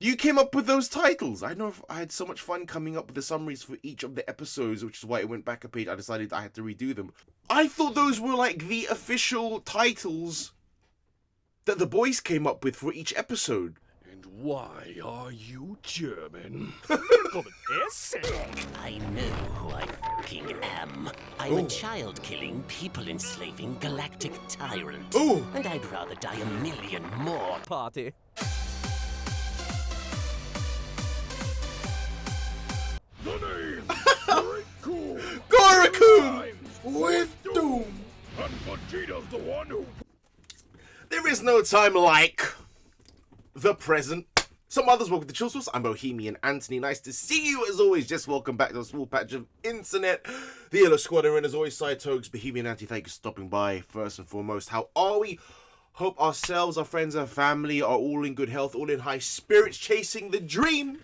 You came up with those titles. I know I had so much fun coming up with the summaries for each of the episodes, which is why it went back a page. I decided I had to redo them. I thought those were like the official titles that the boys came up with for each episode. And why are you German? I know who I fucking am. I'm a child-killing, people-enslaving galactic tyrant. Ooh. And I'd rather die a million more. Party. The name Goraku with Doom. And Vegeta's the one who... There is no time like the present. Some others, welcome to Chill Source. I'm Bohemian Anthony. Nice to see you as always. Just welcome back to a small patch of internet. The Yellow Squadron, and as always, Side Togs, Bohemian Anthony. Thank you for stopping by. First and foremost, how are we? Hope ourselves, our friends, our family are all in good health, all in high spirits, chasing the dream.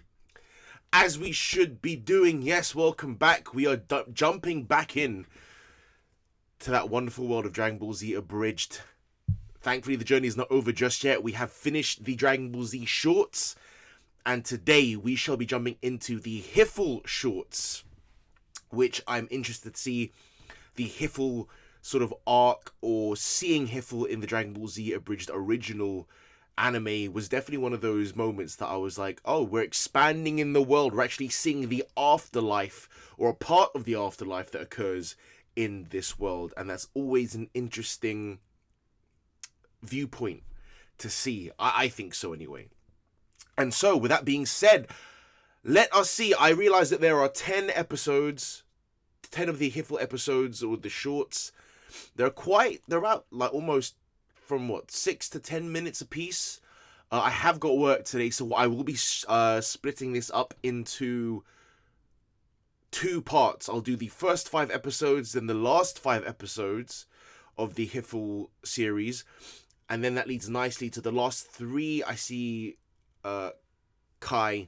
As we should be doing. Yes, welcome back. We are jumping back in to that wonderful world of Dragon Ball Z Abridged. Thankfully, the journey is not over just yet. We have finished the Dragon Ball Z shorts. And today, we shall be jumping into the HFIL shorts, which I'm interested to see the HFIL sort of arc, or seeing HFIL in the Dragon Ball Z Abridged original anime was definitely one of those moments that I was like, oh, we're expanding in the world. We're actually seeing the afterlife, or a part of the afterlife that occurs in this world. And that's always an interesting viewpoint to see. I think so anyway. And so, with that being said, let us see. I realize that there are 10 episodes, 10 of the HFIL episodes, or the shorts. They're about like almost from 6 to 10 minutes a piece. I have got work today, so I will be splitting this up into 2 parts. I'll do the first 5 episodes, then the last 5 episodes of the HFIL series, and then that leads nicely to the last 3. I see Kai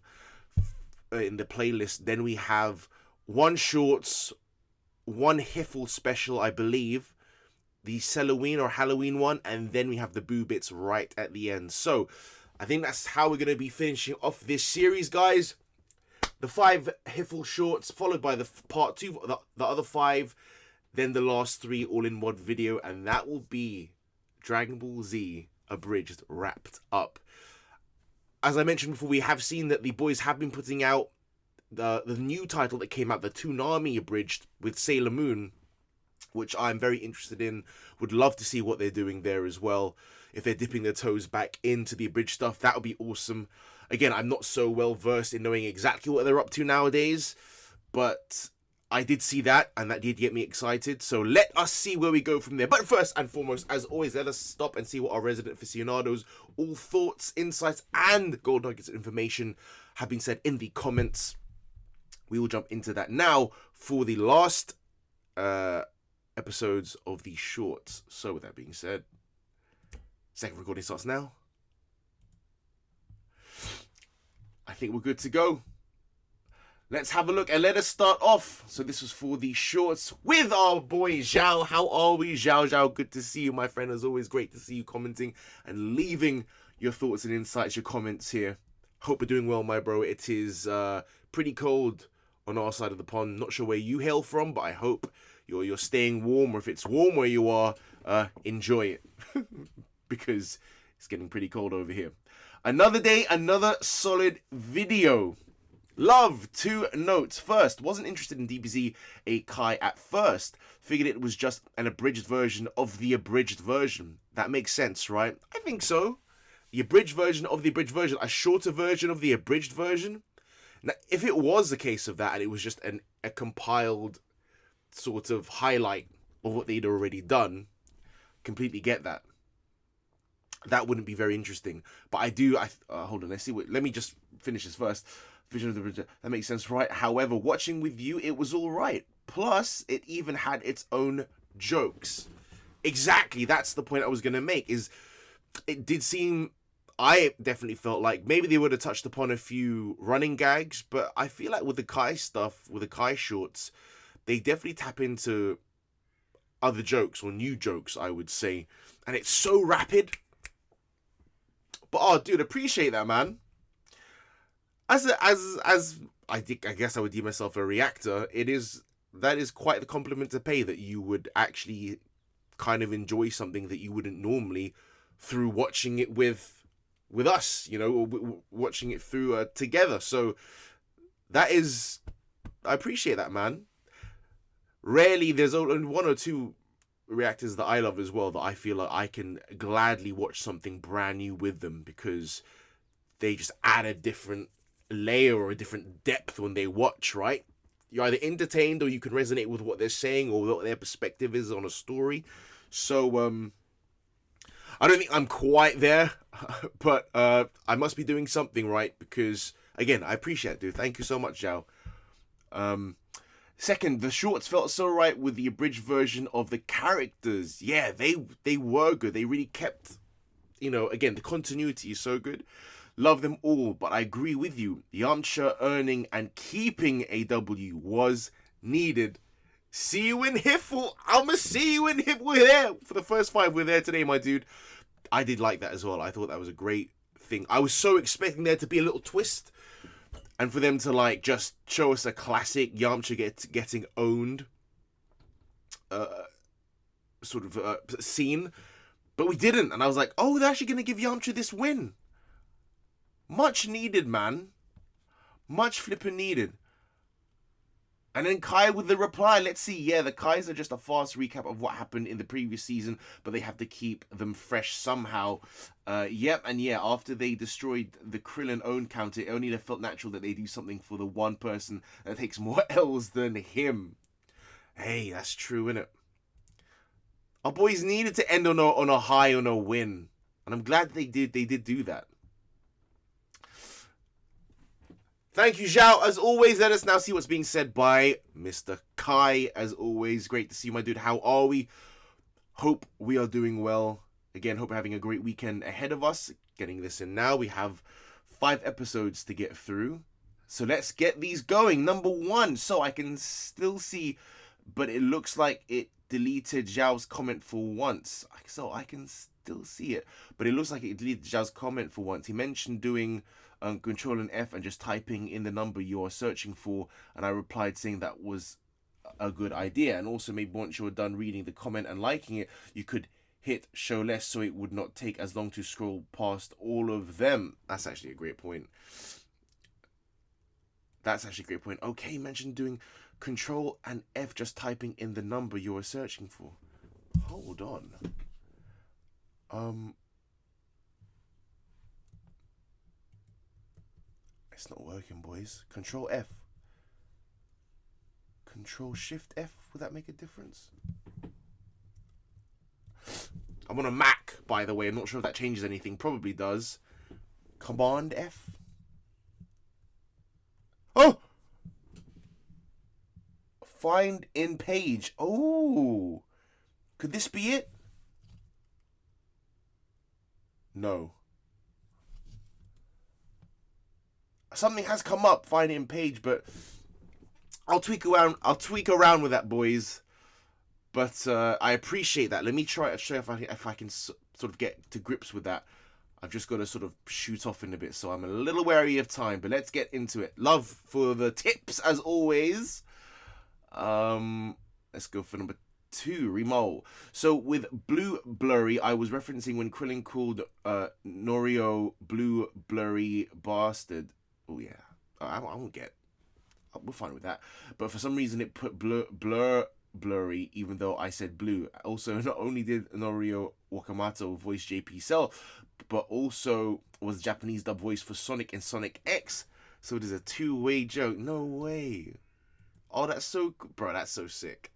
in the playlist. Then we have 1 shorts, 1 HFIL special, I believe, the Halloween one, and then we have the Boo Bits right at the end. So I think that's how we're going to be finishing off this series, guys. The 5 HFIL shorts, followed by the part 2, the other 5, then the last 3 all in one video, and that will be Dragon Ball Z Abridged wrapped up. As I mentioned before, we have seen that the boys have been putting out the new title that came out, the Toonami Abridged with Sailor Moon, which I'm very interested in. Would love to see what they're doing there as well. If they're dipping their toes back into the abridged stuff, that would be awesome. Again, I'm not so well versed in knowing exactly what they're up to nowadays, but I did see that, and that did get me excited. So let us see where we go from there. But first and foremost, as always, let us stop and see what our resident aficionados, all thoughts, insights, and gold nuggets of information have been said in the comments. We will jump into that now for the last episodes of the shorts. So with that being said, second recording starts now. I think we're good to go. Let's have a look and let us start off. So this was for the shorts with our boy Zhao. How are we, Zhao? Good to see you, my friend. As always, great to see you commenting and leaving your thoughts and insights, your comments here. Hope you're doing well, my bro. It is pretty cold on our side of the pond. Not sure where you hail from, but I hope you're staying warm, or if it's warm where you are, enjoy it. Because it's getting pretty cold over here. Another day, another solid video. Love 2 notes. First, wasn't interested in DBZ A Kai at first. Figured it was just an abridged version of the abridged version. That makes sense, right? I think so. The abridged version of the abridged version. A shorter version of the abridged version. Now, if it was the case of that, and it was just a compiled sort of highlight of what they'd already done, completely get that. That wouldn't be very interesting. But I do, hold on, let me just finish this first. Vision of the Bridge, that makes sense, right? However, watching with you, it was all right. Plus, it even had its own jokes. Exactly, that's the point I was going to make, is it did seem, I definitely felt like maybe they would have touched upon a few running gags, but I feel like with the Kai stuff, with the Kai shorts, they definitely tap into other jokes, or new jokes, I would say. And it's so rapid. But, oh, dude, appreciate that, man. as I guess I would deem myself a reactor. That is quite the compliment to pay, that you would actually kind of enjoy something that you wouldn't normally through watching it with us, you know, or watching it through together. So that is, I appreciate that, man. Rarely, there's only one or two reactors that I love as well that I feel like I can gladly watch something brand new with them, because they just add a different layer or a different depth when they watch, right? You're either entertained or you can resonate with what they're saying or what their perspective is on a story. So I don't think I'm quite there, but I must be doing something right, because again, I appreciate it, dude. Thank you so much, Zhao. Second, the shorts felt so right with the abridged version of the characters. Yeah, they were good. They really kept, you know, again, the continuity is so good. Love them all, but I agree with you. Yamcha earning and keeping a W was needed. See you in HFIL. I'ma see you in HFIL. We're there for the first 5. We're there today, my dude. I did like that as well. I thought that was a great thing. I was so expecting there to be a little twist, and for them to like just show us a classic Yamcha getting owned scene, but we didn't. And I was like, oh, they're actually gonna give Yamcha this win. Much needed, man. Much flipping needed. And then Kai with the reply. Let's see. Yeah, the Kais are just a fast recap of what happened in the previous season, but they have to keep them fresh somehow. Yep, and yeah, after they destroyed the Krillin own counter, it only felt natural that they do something for the one person that takes more L's than him. Hey, that's true, innit? Our boys needed to end on a high, on a win. And I'm glad they did do that. Thank you, Zhao. As always, let us now see what's being said by Mr. Kai. As always, great to see you, my dude. How are we? Hope we are doing well. Again, hope we're having a great weekend ahead of us. Getting this in now. We have 5 episodes to get through. So let's get these going. Number 1. So I can still see, but it looks like it deleted Zhao's comment for once. So I can still see it, but it looks like it deleted Zhao's comment for once. He mentioned doing Control and F and just typing in the number you are searching for, and I replied saying that was a good idea. And also, maybe once you're done reading the comment and liking it, you could hit show less so it would not take as long to scroll past all of them. That's actually a great point. Okay, mentioned doing Control and F, just typing in the number you are searching for. Hold on. It's not working, boys. Control F. Control Shift F. Would that make a difference? I'm on a Mac, by the way. I'm not sure if that changes anything. Probably does. Command F. Oh! Find in page. Oh! Could this be it? No. Something has come up, find it in page, but I'll tweak around with that, boys. But I appreciate that. Let me try to show if I can sort of get to grips with that. I've just got to sort of shoot off in a bit, so I'm a little wary of time, but let's get into it. Love for the tips, as always. Let's go for number 2, Remole. So with Blue Blurry, I was referencing when Krillin called Norio Blue Blurry Bastard. Oh yeah, I won't get. We're fine with that. But for some reason, it put blurry, even though I said blue. Also, not only did Norio Wakamoto voice JP Cell, but also was Japanese dub voice for Sonic and Sonic X. So there's a 2-way joke. No way. Oh, that's so, bro. That's so sick.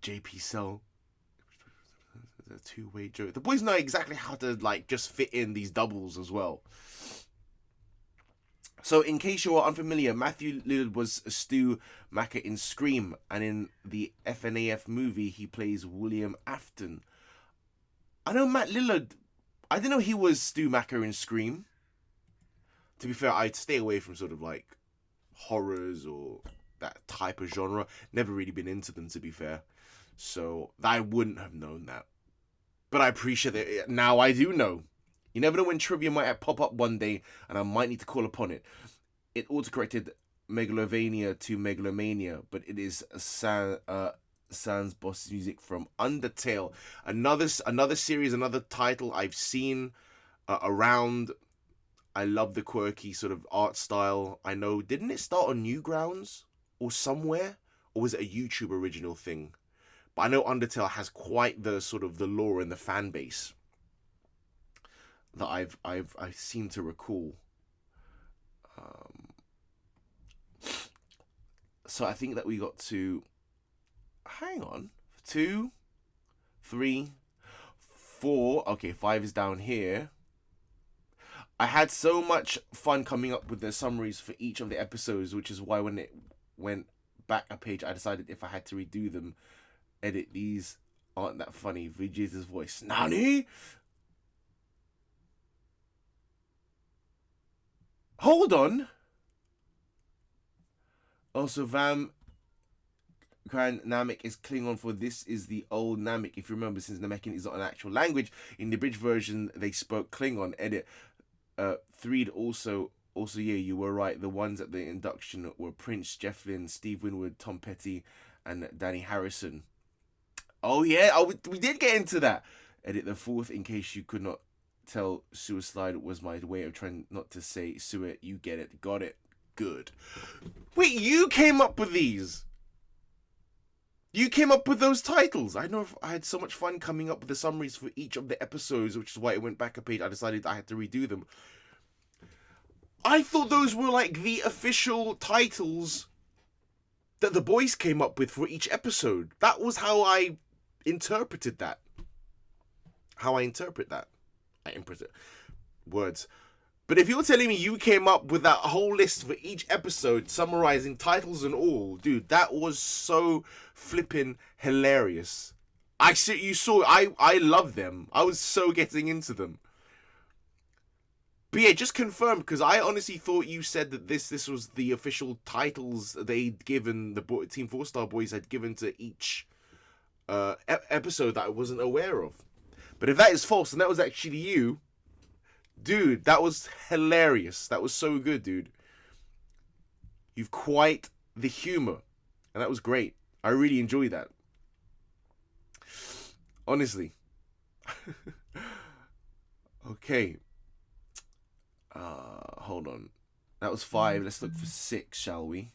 JP Cell. A 2-way joke. The boys know exactly how to like just fit in these doubles as well. So, in case you are unfamiliar, Matthew Lillard was Stu Macker in Scream, and in the FNAF movie, he plays William Afton. I know Matt Lillard. I didn't know he was Stu Macker in Scream. To be fair, I'd stay away from sort of like horrors or that type of genre. Never really been into them, to be fair. So, I wouldn't have known that. But I appreciate it. Now I do know. You never know when trivia might pop up one day, and I might need to call upon it. It autocorrected Megalovania to Megalomania, but it is Sans boss music from Undertale. Another series, another title I've seen around. I love the quirky sort of art style. I know, didn't it start on Newgrounds or somewhere? Or was it a YouTube original thing? But I know Undertale has quite the sort of the lore and the fan base that I seem to recall. So I think that we got to, hang on, 2, 3, 4. Okay, 5 is down here. I had so much fun coming up with the summaries for each of the episodes, which is why when it went back a page, I decided if I had to redo them, edit these aren't that funny. Vegeta's voice. Nani? Hold on. Also, Vam Cran Namek is Klingon for this is the old Namek. If you remember, since Namekian is not an actual language, in the bridge version they spoke Klingon. Edit. Threed also yeah, you were right. The ones at the induction were Prince Jeff Lynne, Steve Winwood, Tom Petty, and Danny Harrison. Oh yeah, we did get into that. Edit the 4th, in case you could not tell. Suicide was my way of trying not to say suet. You get it, got it, good. Wait, you came up with these? You came up with those titles? I know I had so much fun coming up with the summaries for each of the episodes, which is why it went back a page. I decided I had to redo them. I thought those were like the official titles that the boys came up with for each episode. That was how I interpreted that. I interpret words. But if you're telling me you came up with that whole list for each episode, summarizing titles and all, dude, that was so flipping hilarious. I love them. I was so getting into them. But yeah, just confirm, because I honestly thought you said that this was the official titles they'd given, the Team 4-Star boys had given to each episode that I wasn't aware of. But if that is false, and that was actually you, dude, that was hilarious. That was so good, dude. You've quite the humor, and that was great. I really enjoyed that. Honestly. Okay. Hold on. That was 5. Let's look for 6, shall we?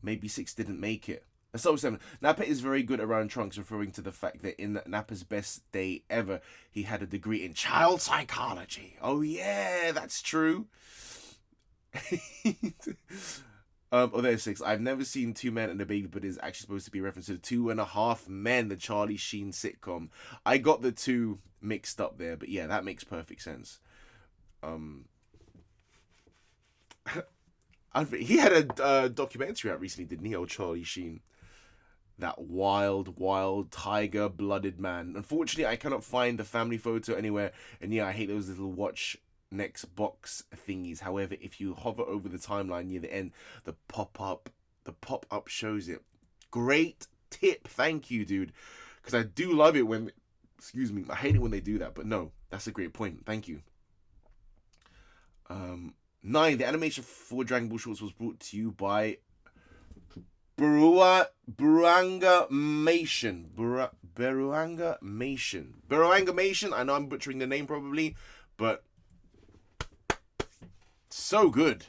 Maybe 6 didn't make it. Let's start with 7. Nappa is very good around Trunks, referring to the fact that in Nappa's best day ever, he had a degree in child psychology. Oh yeah, that's true. There's 6. I've never seen 2 Men and a Baby, but it's actually supposed to be a reference to 2.5 Men, the Charlie Sheen sitcom. I got the 2 mixed up there, but yeah, that makes perfect sense. He had a documentary out recently, didn't he, old Charlie Sheen? That wild, tiger-blooded man. Unfortunately, I cannot find the family photo anywhere, and yeah, I hate those little watch next box thingies. However, if you hover over the timeline near the end, the pop-up shows it. Great tip, thank you, dude. Because I do love it when, I hate it when they do that, but no, that's a great point. Thank you. 9. The animation for Dragon Ball Shorts was brought to you by Beruanga Mation. I know I'm butchering the name probably, but so good.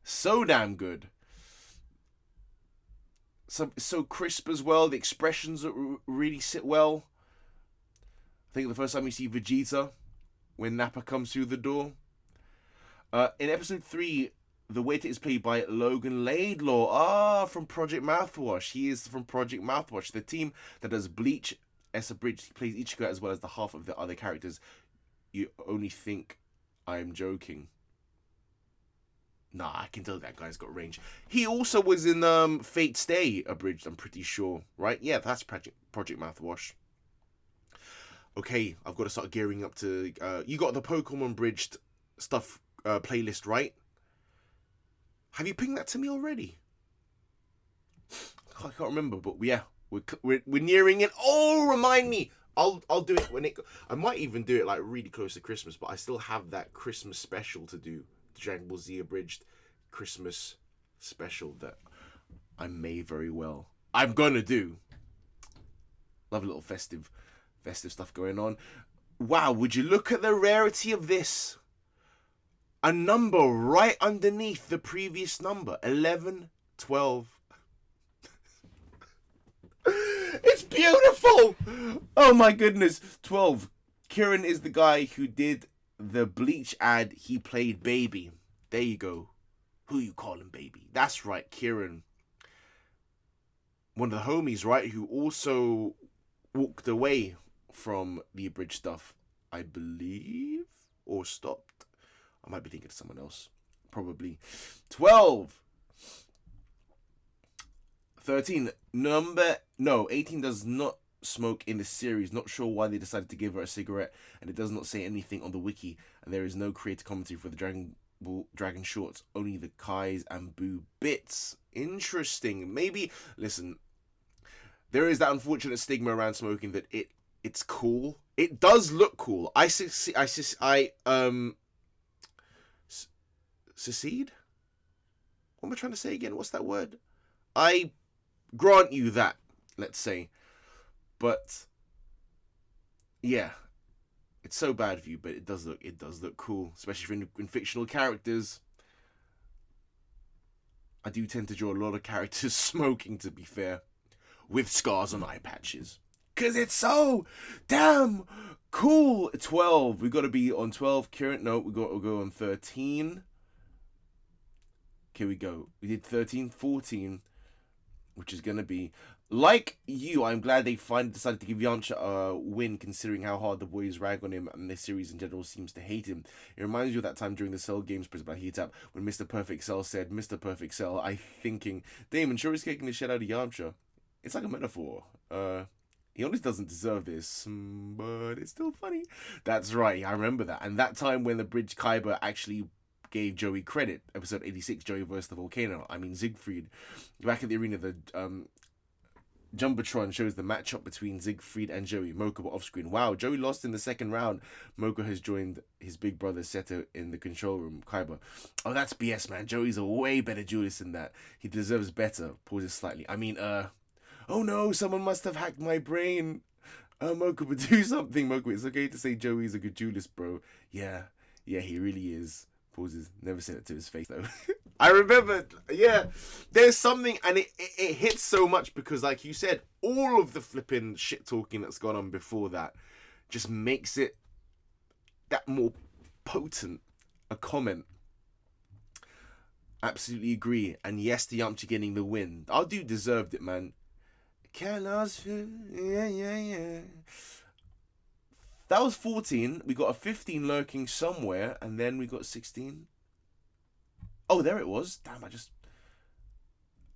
So damn good. So crisp as well. The expressions really sit well. I think the first time you see Vegeta when Nappa comes through the door. In episode 3, the waiter is played by Logan Laidlaw. From Project Mouthwash. He is from Project Mouthwash, the team that does Bleach. Bridge plays Ichigo as well as the half of the other characters. You only think I'm joking. Nah, I can tell that guy's got range. He also was in Fate Stay Abridged, I'm pretty sure. Right? Yeah, that's Project Mouthwash. Okay, I've got to start gearing up to... you got the Pokemon Bridged stuff playlist, right? Have you pinged that to me already? I can't remember, but yeah, we're nearing it. Oh, remind me. I'll do it when it. I might even do it like really close to Christmas, but I still have that Christmas special to do, the Dragon Ball Z abridged Christmas special that I may very well. I'm gonna do. Love a little festive stuff going on. Wow, would you look at the rarity of this? A number right underneath the previous number, 11, 12. It's beautiful! Oh my goodness. 12. Kieran is the guy who did the Bleach ad. He played Baby. There you go. Who you calling Baby? That's right, Kieran. One of the homies, right, who also walked away from the abridged stuff, I believe, or stopped. I might be thinking of someone else. Probably. 12. 13. 18 does not smoke in the series. Not sure why they decided to give her a cigarette, and it does not say anything on the wiki, and there is no creator commentary for the Dragon shorts, only the Kai's and Boo bits. Interesting. Maybe, listen, there is that unfortunate stigma around smoking that it's cool. It does look cool. Secede? What am I trying to say again? What's that word? I grant you that, let's say. But yeah, it's so bad for you, but it does look cool, especially in fictional characters. I do tend to draw a lot of characters smoking, to be fair, with scars on eye patches, cause it's so damn cool. 12. We got to be on 12. Current note. We got to go on 13. Here we go. We did 13, 14, which is gonna be like you. I'm glad they finally decided to give Yamcha a win, considering how hard the boys rag on him and this series in general seems to hate him. It reminds me of that time during the Cell Games presented by Heat Up when Mr. Perfect Cell said, "Mr. Perfect Cell," I thinking, Damon sure is kicking the shit out of Yamcha. It's like a metaphor. He honestly doesn't deserve this, but it's still funny. That's right, I remember that. And that time when the Bridge Kaiba actually gave Joey credit, episode 86, Joey versus the volcano. I mean, Siegfried. Back at the arena, the Jumbotron shows the matchup between Siegfried and Joey. Mocha were off screen. Wow, Joey lost in the second round. Mocha has joined his big brother Seto in the control room. Kaiba. Oh, that's BS, man. Joey's a way better duelist than that. He deserves better. Pauses slightly. I mean, oh no, someone must have hacked my brain. Mocha would do something. Mocha, it's okay to say Joey's a good duelist, bro. Yeah, he really is. Pauses. Never said it to his face, though. I remember, yeah, there's something, and it hits so much because, like you said, all of the flipping shit talking that's gone on before that just makes it that more potent a comment. Absolutely agree. And yes, the Yamcha getting the win. Our dude deserved it, man. Yeah. That was 14. We got a 15 lurking somewhere, and then we got 16. Oh, there it was. Damn,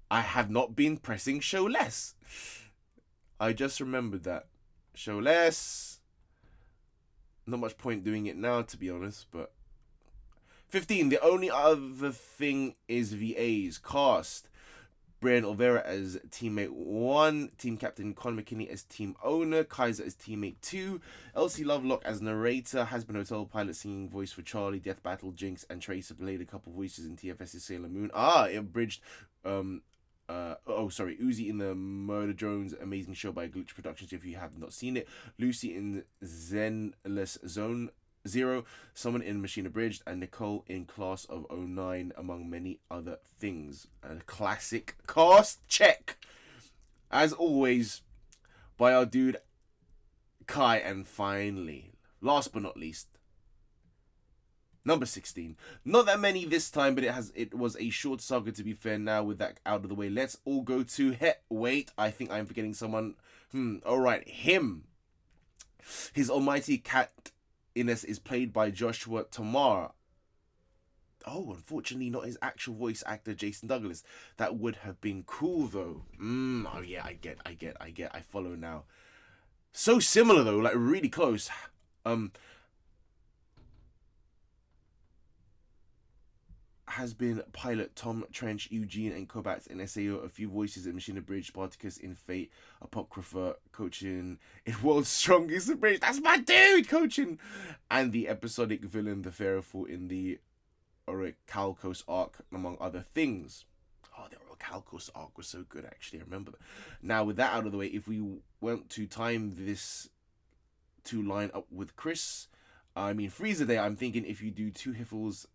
I have not been pressing show less. I just remembered that. Show less. Not much point doing it now, to be honest, but 15. The only other thing is VA's cast. Brian Olvera as teammate 1, team captain Conor McKinney as team owner, Kaiser as teammate 2, Elsie Lovelock as narrator, Has-Been Hotel pilot singing voice for Charlie, Death Battle, Jinx, and Tracer played a couple voices in TFS's Sailor Moon. It abridged, Uzi in the Murder Drones amazing show by Glitch Productions if you have not seen it, Lucy in Zenless Zone Zero, someone in Machine Abridged, and Nicole in Class of '09, among many other things. A classic cast check, as always, by our dude Kai. And finally, last but not least, number 16. Not that many this time, but it was a short saga, to be fair. Now with that out of the way, let's all go to wait, I think I'm forgetting someone. Alright, him. His almighty cat Ines is played by Joshua Tamar. Oh, unfortunately not his actual voice actor, Jason Douglas. That would have been cool, though. Oh yeah, I get. I follow now. So similar, though, like really close. has been Pilot, Tom, Trench, Eugene, and Kobats in SAO, a few voices in Machine Bridge, Spartacus in Fate, Apocrypha, coaching in World's Strongest Bridge. That's my dude, coaching. And the episodic villain, the Pharaoh, in the Orichalcos arc, among other things. Oh, the Orichalcos arc was so good, actually. I remember that. Now, with that out of the way, if we want to time this to line up with Chris, I mean, Freezer Day, I'm thinking if you do 2 HFILs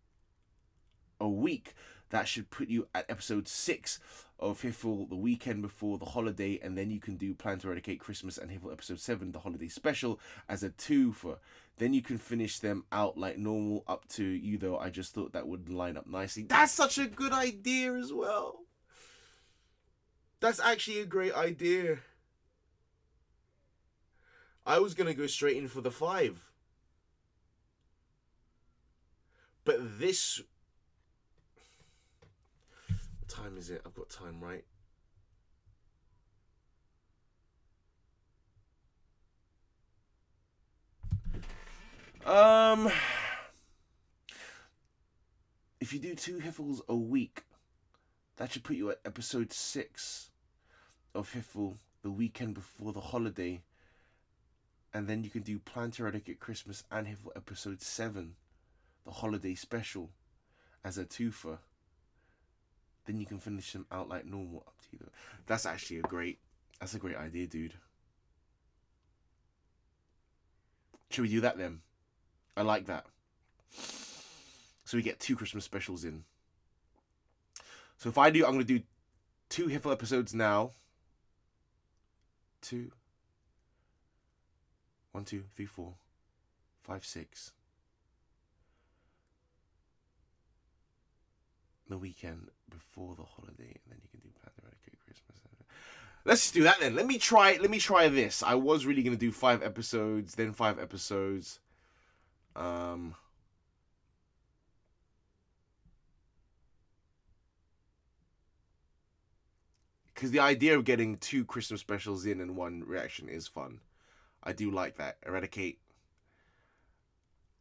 a week, that should put you at episode 6 of HFIL the weekend before the holiday, and then you can do Plan to Eradicate Christmas and HFIL episode 7, the holiday special, as a 2-fer. Then you can finish them out like normal. Up to you, though. I just thought that would line up nicely. That's such a good idea as well. That's actually a great idea. I was going to go straight in for the 5. But this... What time is it? I've got time, right? If you do 2 HFILs a week, that should put you at episode 6 of HFIL the weekend before the holiday. And then you can do Plan to Eradicate Christmas and HFIL episode 7, the holiday special, as a 2-fer. Then you can finish them out like normal. Up to you though. That's actually a great idea, dude. Should we do that then? I like that. So we get 2 Christmas specials in. So if I do, I'm going to do 2 HFIL episodes now. 2. 1, 2, 3, 4, 5, 6. The weekend before the holiday, and then you can do Plan to Eradicate Christmas. Let's just do that then. Let me try this. I was really going to do 5 episodes, then 5 episodes. Because the idea of getting 2 Christmas specials in and 1 reaction is fun. I do like that. Eradicate.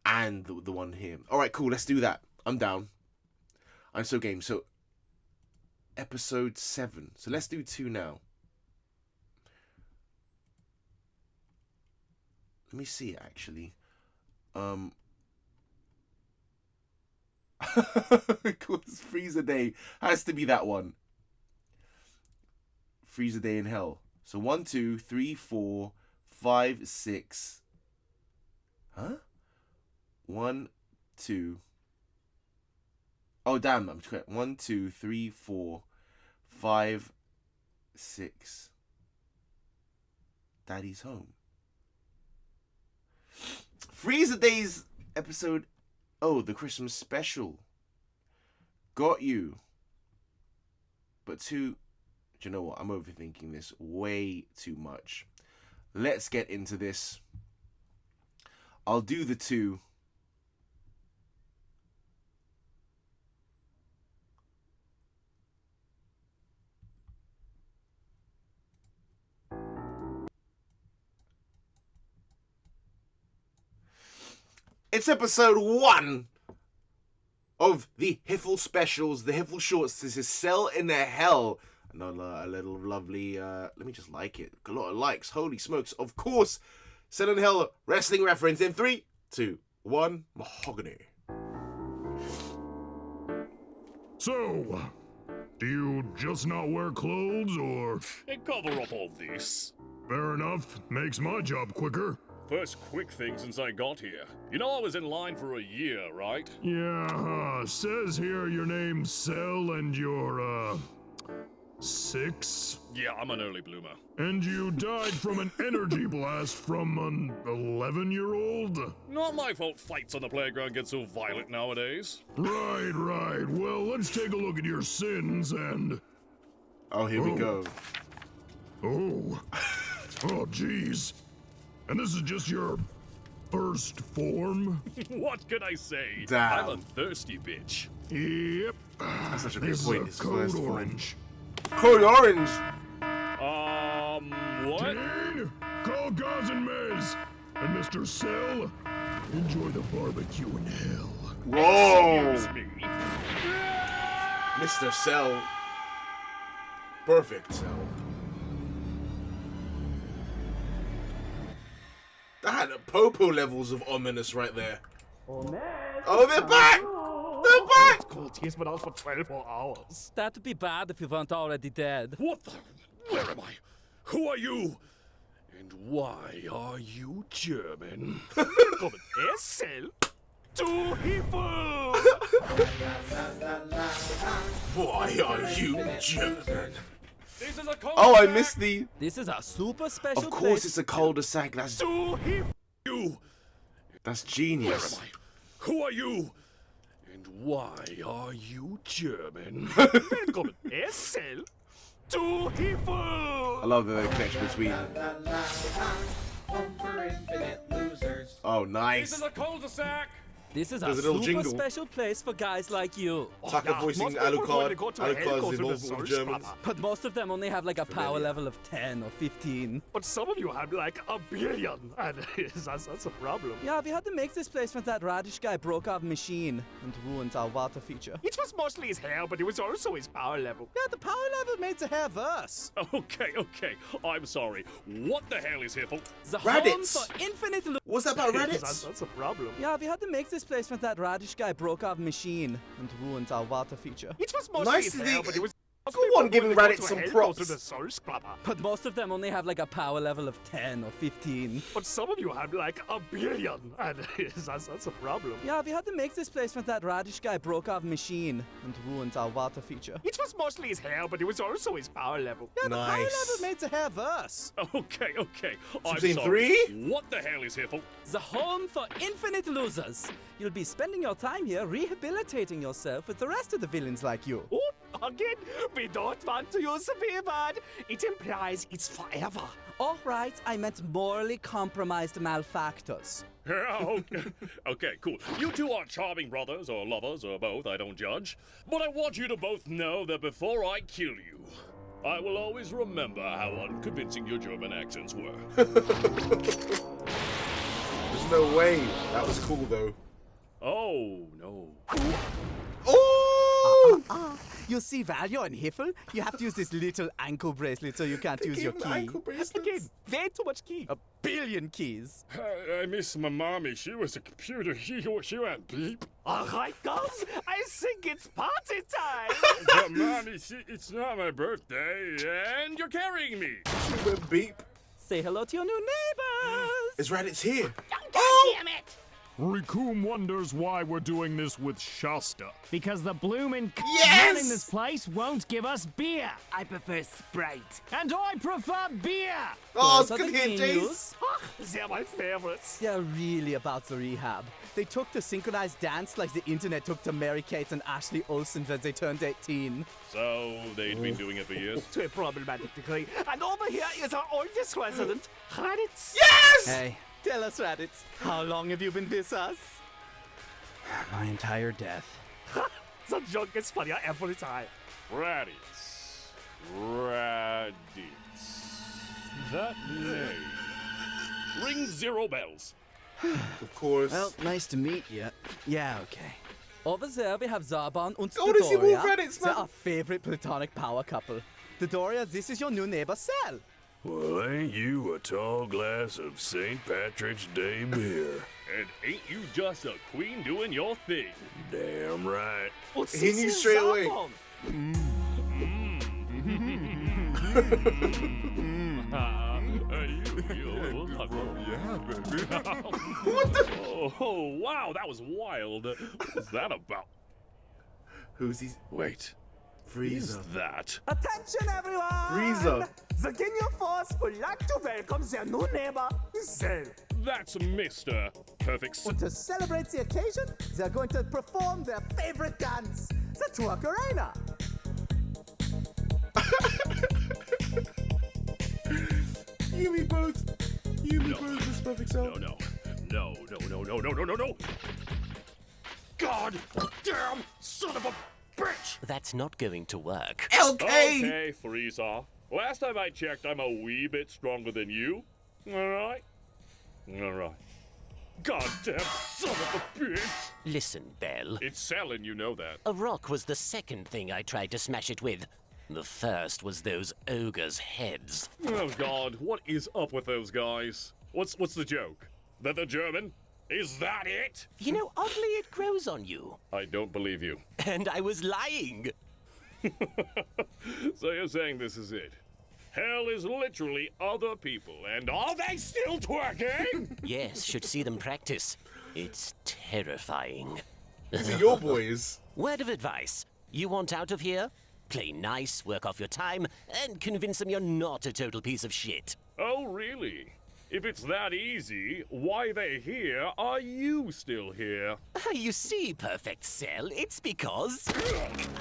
And the one here. Alright, cool. Let's do that. I'm down. I'm so game. So, episode 7. So, let's do 2 now. Let me see, actually. Of course, Freezer Day. Has to be that one. Freezer Day in Hell. So, 1, 2, 3, 4, 5, 6. Huh? 1, 2. Oh, damn. I'm correct. 1, 2, 3, 4, 5, 6. Daddy's Home. Freezer Days episode. Oh, the Christmas special. Got you. But 2. Do you know what? I'm overthinking this way too much. Let's get into this. I'll do the 2. It's episode 1 of the HFIL specials, the HFIL shorts. This is Cell in the Hell. Another a little lovely, let me just like it. A lot of likes. Holy smokes. Of course, Cell in Hell wrestling reference in 3, 2, 1. Mahogany. So, do you just not wear clothes, or? And cover up all this. Fair enough. Makes my job quicker. First quick thing since I got here. You know I was in line for a year, right? Yeah, says here your name's Cell and you're, 6? Yeah, I'm an early bloomer. And you died from an energy blast from an 11-year-old? Not my fault fights on the playground get so violent nowadays. Right. Well, let's take a look at your sins and... Oh, here we go. Oh, jeez. And this is just your first form? What can I say? Damn. I'm a thirsty bitch. Yep. That's such a great This point. is His a code first form. orange. Code Orange. What? Dean, call Gauze and Mez. And Mr. Cell, enjoy the barbecue in hell. Whoa. Excuse me. Mr. Cell. Perfect Cell. That had Popo levels of ominous right there. Oh, they're back! They're back! Cold, he's been out for 24 hours. That'd be bad if you weren't already dead. What the? Where am I? Who are you? And why are you German? Willkommen, Cell to HFIL. Why are you German? This is a Oh, I missed the... This is a super special Of course place. it's a cul-de-sac. That's to HFIL. You. That's Where genius. am I? Who are you? And why are you German? Willkommen, Cell to HFIL. I love the connection between... Oh, This nice. is a cul-de-sac. This is There's a a little super jingle. special place for guys like you. Tucker Yeah, voicing most people Alucard. when they go to hell Alucard's go to the involvement with Soul Germans. Scrapper. But most of them only have like a power level of 10 or 15. But some of you have like a billion, and that's a problem. Yeah, we had to make this place when that radish guy broke our machine and ruined our water feature. It was mostly his hair, but it was also his power level. Yeah, the power level made the hair worse. Okay. I'm sorry. What the hell is HFIL? The Raditz. home for infinite What's that about That's Reddit? a problem. Yeah, we had to make this place when that radish guy broke our machine and ruined our water feature. It was mostly Nice his to hair, the- but it was. Go on, giving People when they Reddit go to some hell props. Go to the Soul Scrapper. But most of them only have like a power level of 10 or 15. But some of you have like a billion, and that's a problem. Yeah, we had to make this place when that radish guy broke our machine and ruined our water feature. It was mostly his hair, but it was also his power level. Yeah, the power Nice. level made the hair worse. Okay. I'm Team sorry. 3? What the hell is HFIL? The home for infinite losers. You'll be spending your time here rehabilitating yourself with the rest of the villains like you. Oh, again, we don't want to use the V word. It implies it's forever. All right, I meant morally compromised malefactors. Yeah, okay, cool. You two are charming brothers or lovers or both, I don't judge. But I want you to both know that before I kill you, I will always remember how unconvincing your German accents were. There's no way. That was cool, though. Oh, no. Oh! You see value in HFIL? You have to use this little ankle bracelet so you can't use your Give him key. ankle bracelets. Again, way too much key. A billion keys. I miss my mommy. She was a computer. She went beep. All right, girls, I think it's party time. But mommy, it's not my birthday, and you're carrying me. She went beep. Say hello to your new neighbors. It's Reddit's here. Damn it! Rikum wonders why we're doing this with Shasta. Because the bloomin' Yes! running this place won't give us beer. I prefer Sprite. And I prefer beer. Oh, Those are good the hit, Jace. genius. They're my favorites. They're really about the rehab. They took the synchronized dance like the internet took to Mary-Kate and Ashley Olsen when they turned 18. So, they'd been doing it for years? To a problematic degree. And over here is our oldest resident, Raditz. Yes! Hey, tell us, Raditz, how long have you been with us? My entire death. The joke is funnier every time. Raditz. That name rings 0 bells. Of course. Well, nice to meet you. Yeah, okay. Over there we have Zarbon and Oh, does he move Dodoria. Reddits, They're man? our favorite platonic power couple. Dodoria, this is your new neighbor, Sal. Well, ain't you a tall glass of St. Patrick's Day beer? And ain't you just a queen doing your thing? Damn right. Oh, He knew straight away. Oh, wow, that was wild. What was that about? Who's he? Wait, Frieza. that? Attention, everyone! Frieza. The Ginyu Force would like to welcome their new neighbor, Zell. That's Mr. Perfect. To celebrate the occasion, they're going to perform their favorite dance, the Twerk Arena. You me both. You me both, Miss Perfect Cell. No. God damn son of a bitch! That's not going to work. LK! Okay, Frieza. Last time I checked, I'm a wee bit stronger than you. Alright? Alright. Goddamn son of a bitch! Listen, Belle. It's selling, you know that. A rock was the second thing I tried to smash it with. The first was those ogres' heads. Oh God, what is up with those guys? What's the joke? That they're German? Is that it? You know, oddly it grows on you. I don't believe you. And I was lying. So you're saying this is it? Hell is literally other people, and are they still twerking? Yes, should see them practice. It's terrifying. These are your boys. Word of advice. You want out of here? Play nice, work off your time, and convince them you're not a total piece of shit. Oh, really? If it's that easy, why they here are you still here? You see, Perfect Cell, it's because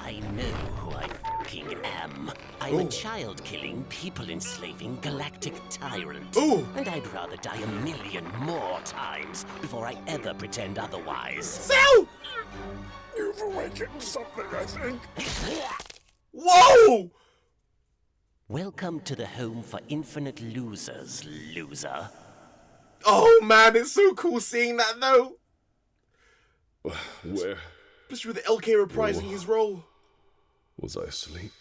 I know who I fucking am. I'm a child-killing, people-enslaving galactic tyrant. Ooh. And I'd rather die 1,000,000 more times before I ever pretend otherwise. Sell! You've awakened something, I think. Whoa! Welcome to the home for infinite losers, loser. Oh man, it's so cool seeing that though. Where Especially with the LK reprising his role. was I asleep?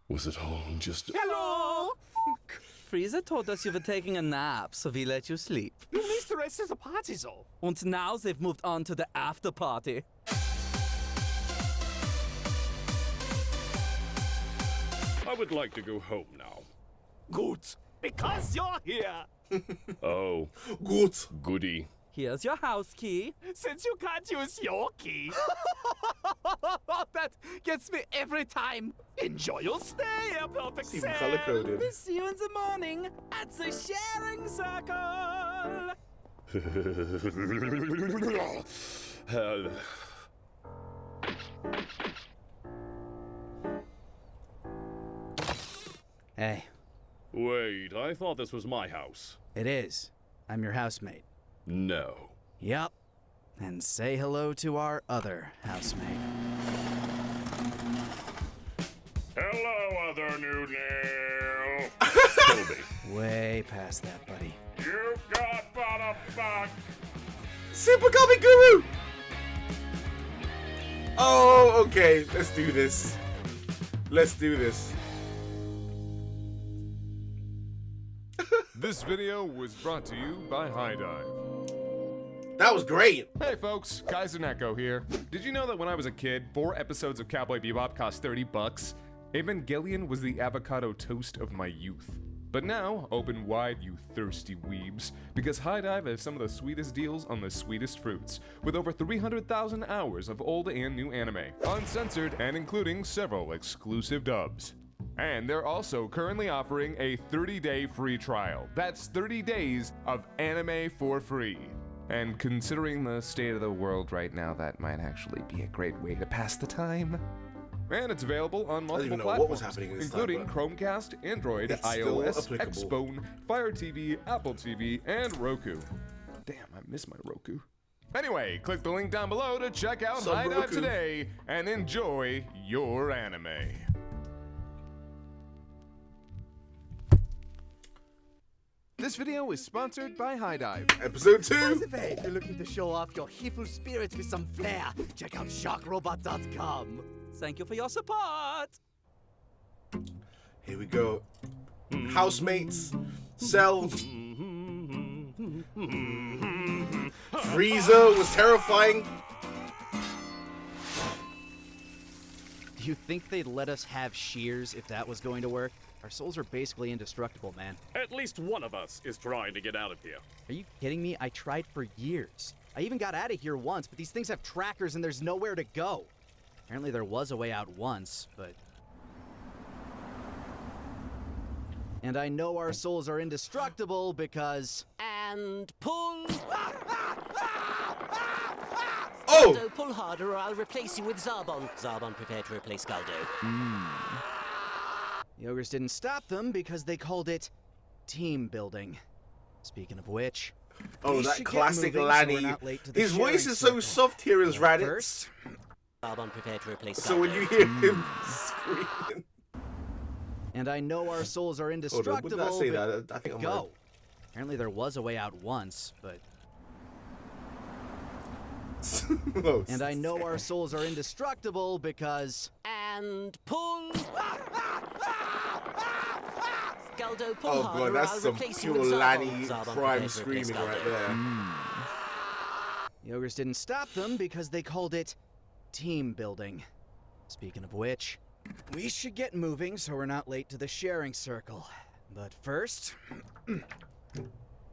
Was it all just... Hello! Frieza told us you were taking a nap, so we let you sleep. You missed the rest of the party, though. And now they've moved on to the after party. I would like to go home now. Good. Because you're here. Oh, Good. goody. Here's your house key. Since you can't use your key, That gets me every time. enjoy your stay here, Perfect Even Cell. color coded. We'll see you in the morning at the sharing circle. Hey, Wait, I thought this was my house. it is. I'm your housemate. No. Yup. And say hello to our other housemate. Hello, other new nail. Toby. Way past that, buddy. You got butterfuck. Super Comic Guru! Oh, okay. Let's do this. Let's do this. This video was brought to you by High Dive. That was great. Hey folks, Kaiser Neko here. Did you know that when I was a kid, 4 episodes of Cowboy Bebop cost $30? Evangelion was the avocado toast of my youth. But now, open wide, you thirsty weebs, because High Dive has some of the sweetest deals on the sweetest fruits, with over 300,000 hours of old and new anime, uncensored and including several exclusive dubs. And they're also currently offering a 30-day free trial. That's 30 days of anime for free. And considering the state of the world right now, that might actually be a great way to pass the time. And it's available on multiple even know platforms, what was happening in this including time, Chromecast, Android, it's still iOS, applicable. Xbone, Fire TV, Apple TV, and Roku. Damn, I miss my Roku. Anyway, click the link down below to check out Some High Dive Roku. today and enjoy your anime. This video is sponsored by High Dive. Episode 2. If you're looking to show off your youthful spirits with some flair, check out sharkrobot.com. Thank you for your support. Here we go. Housemates. Cell. Frieza was terrifying. Do you think they'd let us have shears if that was going to work? Our souls are basically indestructible, man. At least one of us is trying to get out of here. Are you kidding me? I tried for years. I even got out of here once, but these things have trackers and there's nowhere to go. Apparently there was a way out once, but... And I know our souls are indestructible because... And pull. Oh! Galdo, pull harder or I'll replace you with Zarbon. Zarbon, prepare to replace Galdo. The ogres didn't stop them because they called it team building. Speaking of which... Oh, we that should get classic moving so we're Lanny. not late to the His voice sharing is so circle. soft here as But Raditz. first, Zarbon, prepare to replace Galdo. So when you hear him screaming. and I know our souls are Hold on, indestructible. when did I say but that? I think I'm go. Apparently there was a way out once, but... Oh, And I know our souls are indestructible because... And pull. Galdo, pull Oh harder, god, that's I'll some replace you pure with Zarbon. Lanny Zarbon, crime please replace screaming right Galdo. there. The ogres didn't stop them because they called it team building. Speaking of which, we should get moving so we're not late to the sharing circle. But first,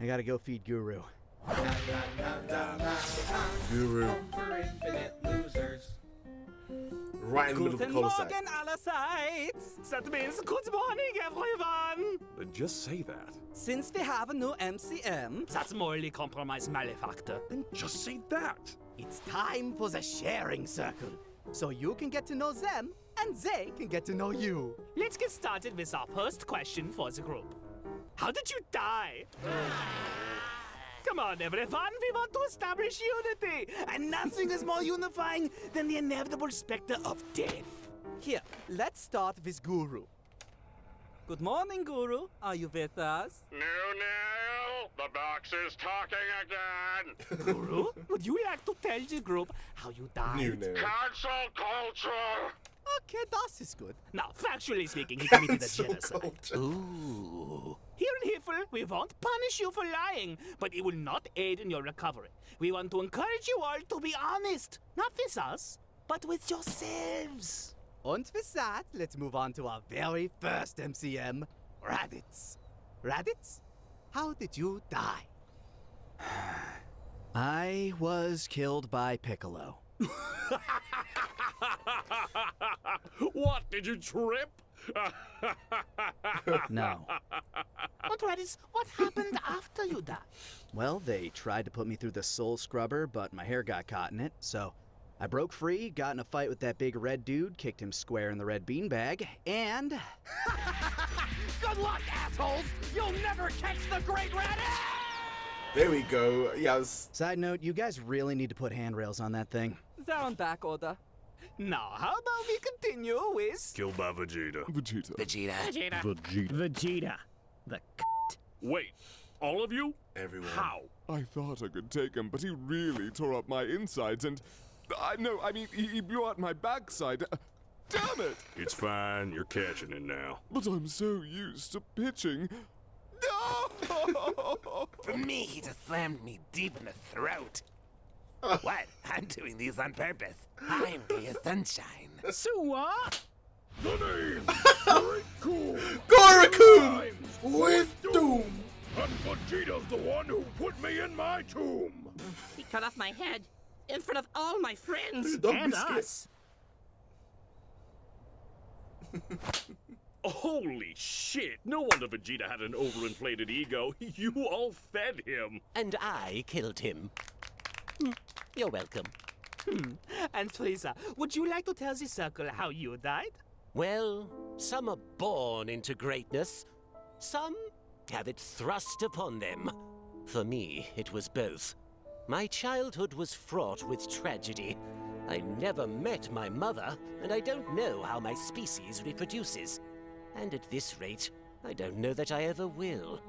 I gotta go feed Guru. Guru. Right in the middle of the Guten cul-de-sac. Morgen allerseits. That means good morning, everyone. Then just say that. Since we have a new MCM, that's morally compromised malefactor. Then just say that. It's time for the sharing circle, so you can get to know them and they can get to know you. Let's get started with our first question for the group. How did you die? Come on, everyone, we want to establish unity, and nothing is more unifying than the inevitable specter of death. Here, let's start with Guru. Good morning, Guru. Are you with us? No, the box is talking again. Guru, would you like to tell the group how you died? New name. Cancel culture. Okay, that is good. Now, factually speaking, he committed a Cancel genocide. culture. Ooh. Here in HFIL, we won't punish you for lying, but it will not aid in your recovery. We want to encourage you all to be honest, not with us, but with yourselves. And with that, let's move on to our very first MCM, Raditz. Raditz, how did you die? I was killed by Piccolo. What, did you trip? No. But Raditz, what happened after you died? Well, they tried to put me through the soul scrubber, but my hair got caught in it, so I broke free, got in a fight with that big red dude, kicked him square in the red beanbag, and... Good luck, assholes! You'll never catch the Great Raditz! There we go. Yeah, I was... Side note, you guys really need to put handrails on that thing. They're on back order. Now, how about we continue with... Killed by Vegeta. Vegeta. Vegeta. The Wait, all of you? Everyone. How? I thought I could take him, but he really tore up my insides and... he blew out my backside. Damn it! It's fine, you're catching it now. But I'm so used to pitching. No! For me, he just slammed me deep in the throat. What? I'm doing these on purpose. I'm Gaya Sunshine. Suwa! The name! Cool! Goraku! With Doom! And Vegeta's the one who put me in my tomb! He cut off my head in front of all my friends. Dog And biscuit. us. Holy shit! No wonder Vegeta had an overinflated ego. You all fed him. And I killed him. You're welcome. And Teresa, would you like to tell the circle how you died? Well, some are born into greatness. Some have it thrust upon them. For me, it was both. My childhood was fraught with tragedy. I never met my mother, and I don't know how my species reproduces. And at this rate, I don't know that I ever will.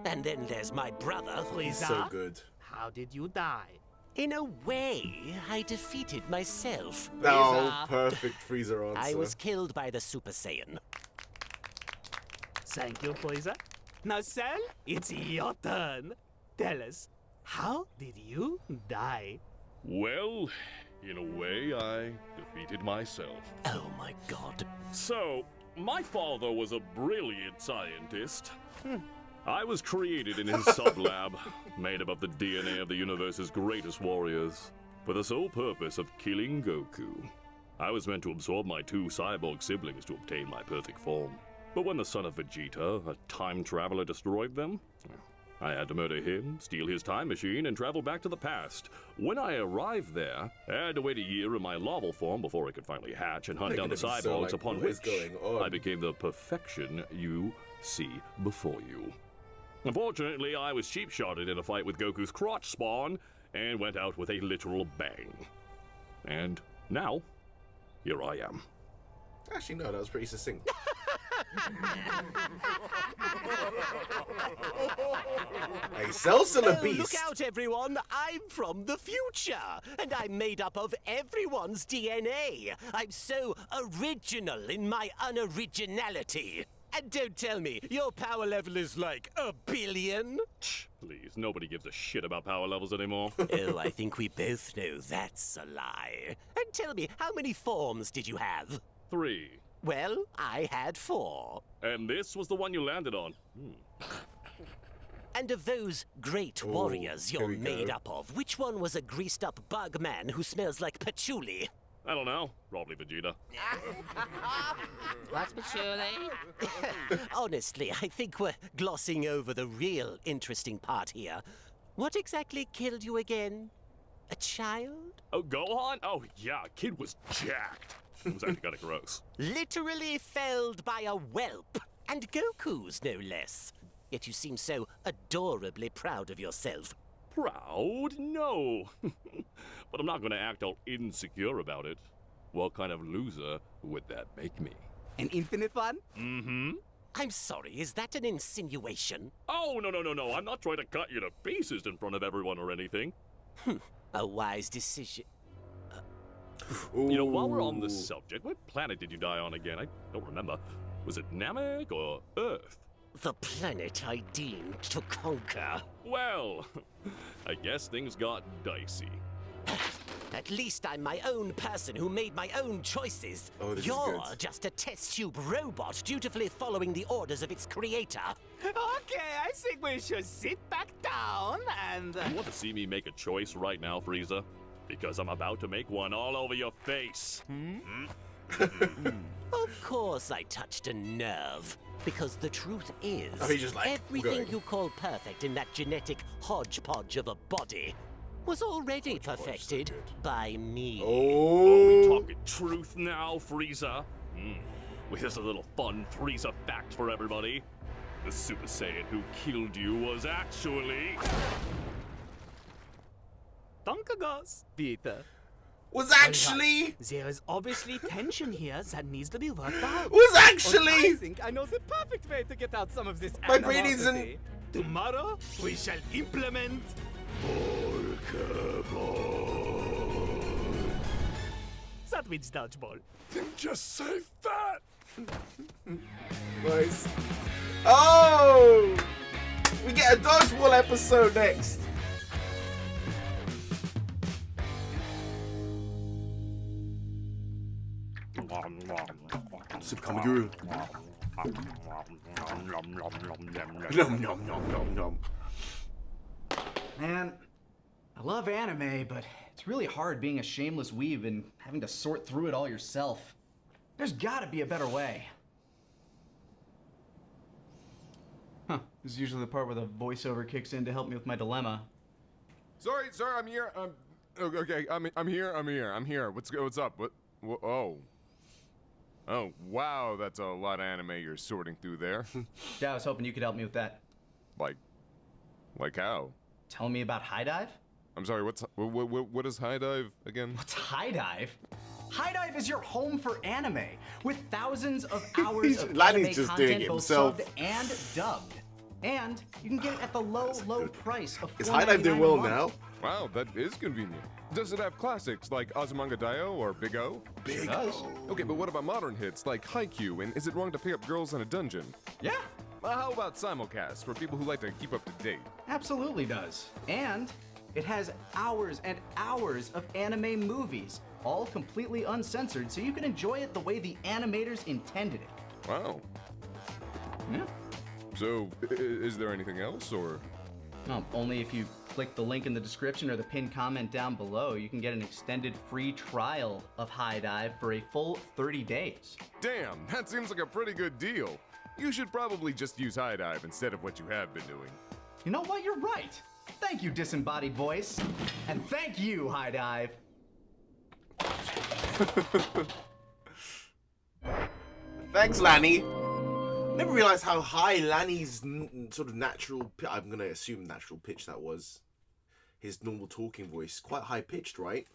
And then there's my brother. Teresa, So good. how did you die? In a way, I defeated myself. No, perfect Freezer answer. I was killed by the Super Saiyan. Thank you, Teresa. Now, Cell, it's your turn. Tell us, how did you die? Well, in a way, I defeated myself. Oh my god. So, my father was a brilliant scientist. I was created in his sublab, made up of the DNA of the universe's greatest warriors, for the sole purpose of killing Goku. I was meant to absorb my two cyborg siblings to obtain my perfect form. But when the son of Vegeta, a time traveler, destroyed them, I had to murder him, steal his time machine, and travel back to the past. When I arrived there, I had to wait a year in my larval form before I could finally hatch and hunt down the Making it so, cyborgs, like, upon what is which going on? I became the perfection you see before you. Unfortunately, I was cheap-shotted in a fight with Goku's crotch spawn, and went out with a literal bang. And now, here I am. Actually, no, that was pretty succinct. Hey, Cell's still a Oh, beast. look out, everyone! I'm from the future, and I'm made up of everyone's DNA. I'm so original in my unoriginality. And don't tell me your power level is like 1 billion. Please, nobody gives a shit about power levels anymore. Oh, I think we both know that's a lie. And tell me, how many forms did you have? 3. Well, I had 4. And this was the one you landed on. And of those great warriors here you're we go. made up of, which one was a greased-up bug man who smells like patchouli? I don't know. Probably Vegeta. What's patchouli? Honestly, I think we're glossing over the real interesting part here. What exactly killed you again? A child? Oh, Gohan? Oh, yeah, kid was jacked. It was actually kind of gross. Literally felled by a whelp. And Goku's, no less. Yet you seem so adorably proud of yourself. Proud? No. But I'm not going to act all insecure about it. What kind of loser would that make me? An infinite one? Mm-hmm. I'm sorry, is that an insinuation? Oh, no. I'm not trying to cut you to pieces in front of everyone or anything. A wise decision. You know, while we're on the subject, what planet did you die on again? I don't remember. Was it Namek or Earth? The planet I deemed to conquer. Well, I guess things got dicey. At least I'm my own person who made my own choices. Oh, this is You're good. just a test tube robot dutifully following the orders of its creator. Okay, I think we should sit back down and... You want to see me make a choice right now, Frieza? Because I'm about to make one all over your face. Of course I touched a nerve. Because the truth is, Oh, he's just like, everything going. you call perfect in that genetic hodgepodge of a body was already perfected by me. Oh, we Oh. talking truth now, Frieza? Well, here's a little fun Frieza fact for everybody. The Super Saiyan who killed you was actually... Danke, Gus, Peter. Was actually. There is obviously tension here that needs to be worked out. Was I actually. think I know the perfect way to get out some of this My brain isn't- animosity. Tomorrow, we shall implement... Sandwich dodgeball. Just say that! Nice. Oh! We get a dodgeball episode next. Super Kamaguru. Nom nom nom nom nom. Man, I love anime, but it's really hard being a shameless weeb and having to sort through it all yourself. There's gotta be a better way. Huh, this is usually the part where the voiceover kicks in to help me with my dilemma. Sorry, I'm here. Okay, I'm here. What's up? Oh. Oh, wow, that's a lot of anime you're sorting through there. Yeah, I was hoping you could help me with that. Like how? Tell me about High Dive? I'm sorry, what is High Dive again? What's High Dive? High Dive is your home for anime, with thousands of hours of Lanny's anime just doing content it both himself. subbed and dubbed. And you can get it at the low price of Is High Dive doing well $4.99 a now? month. Wow, that is convenient. Does it have classics like Azumanga Daioh or Big O? Big does. O. Okay, but what about modern hits like Haikyuu and Is It Wrong to Pick Up Girls in a Dungeon? Yeah, Well, how about simulcast for people who like to keep up to date? absolutely does. And it has hours and hours of anime movies, all completely uncensored, so you can enjoy it the way the animators intended it. Wow. Yeah. So, is there anything else, or? Well, only if you click the link in the description or the pinned comment down below, you can get an extended free trial of High Dive for a full 30 days. Damn, that seems like a pretty good deal. You should probably just use High Dive instead of what you have been doing. You know what? You're right. Thank you, disembodied voice. And thank you, High Dive. Thanks, Lanny. Never realized how high Lanny's sort of natural, I'm going to assume natural pitch that was. His normal talking voice. Quite high pitched, right?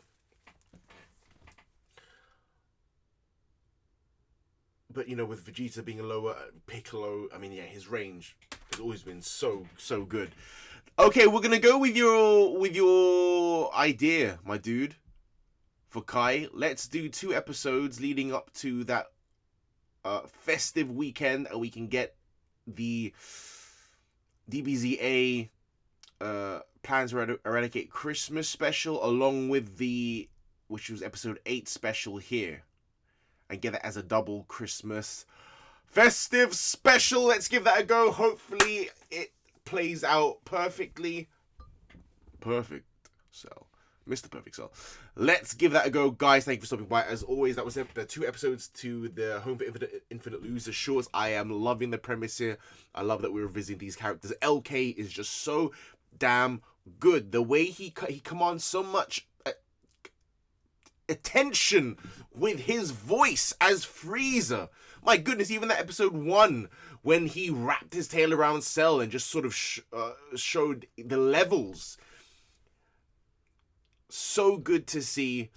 But, you know, with Vegeta being a lower, Piccolo, I mean, yeah, his range has always been so good. Okay, we're gonna go with your idea, my dude, for Kai. Let's do 2 episodes leading up to that festive weekend, and we can get the DBZA Plans to Eradicate Christmas special along with which was episode 8 special here, and get it as a double Christmas festive special. Let's give that a go. Hopefully it plays out perfectly. Perfect Cell. Mr. Perfect Cell. Let's give that a go, guys. Thank you for stopping by. As always, that was the 2 episodes to the Home for Infinite Loser shorts. I am loving the premise here. I love that we're revisiting these characters. LK is just so damn good. The way he commands so much attention with his voice as Frieza. My goodness, even that episode 1 when he wrapped his tail around Cell and just sort of showed the levels. So good to see.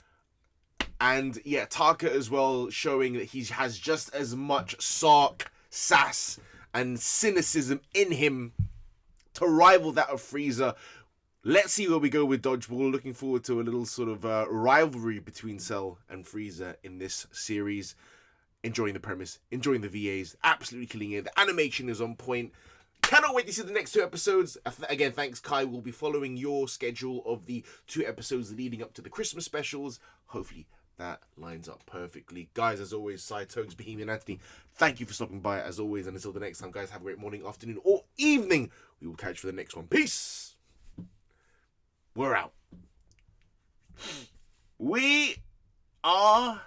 And yeah, Taka as well, showing that he has just as much sark, sass, and cynicism in him to rival that of Frieza. Let's see where we go with Dodgeball. Looking forward to a little sort of rivalry between Cell and Frieza in this series. Enjoying the premise, enjoying the VAs, absolutely killing it. The animation is on point. Cannot wait to see the next 2 episodes. Again, thanks, Kai. We'll be following your schedule of the 2 episodes leading up to the Christmas specials. Hopefully that lines up perfectly. Guys, as always, Toads, Bohemian Anthony, thank you for stopping by, as always. And until the next time, guys, have a great morning, afternoon, or evening. We will catch you for the next one. Peace. We're out. We are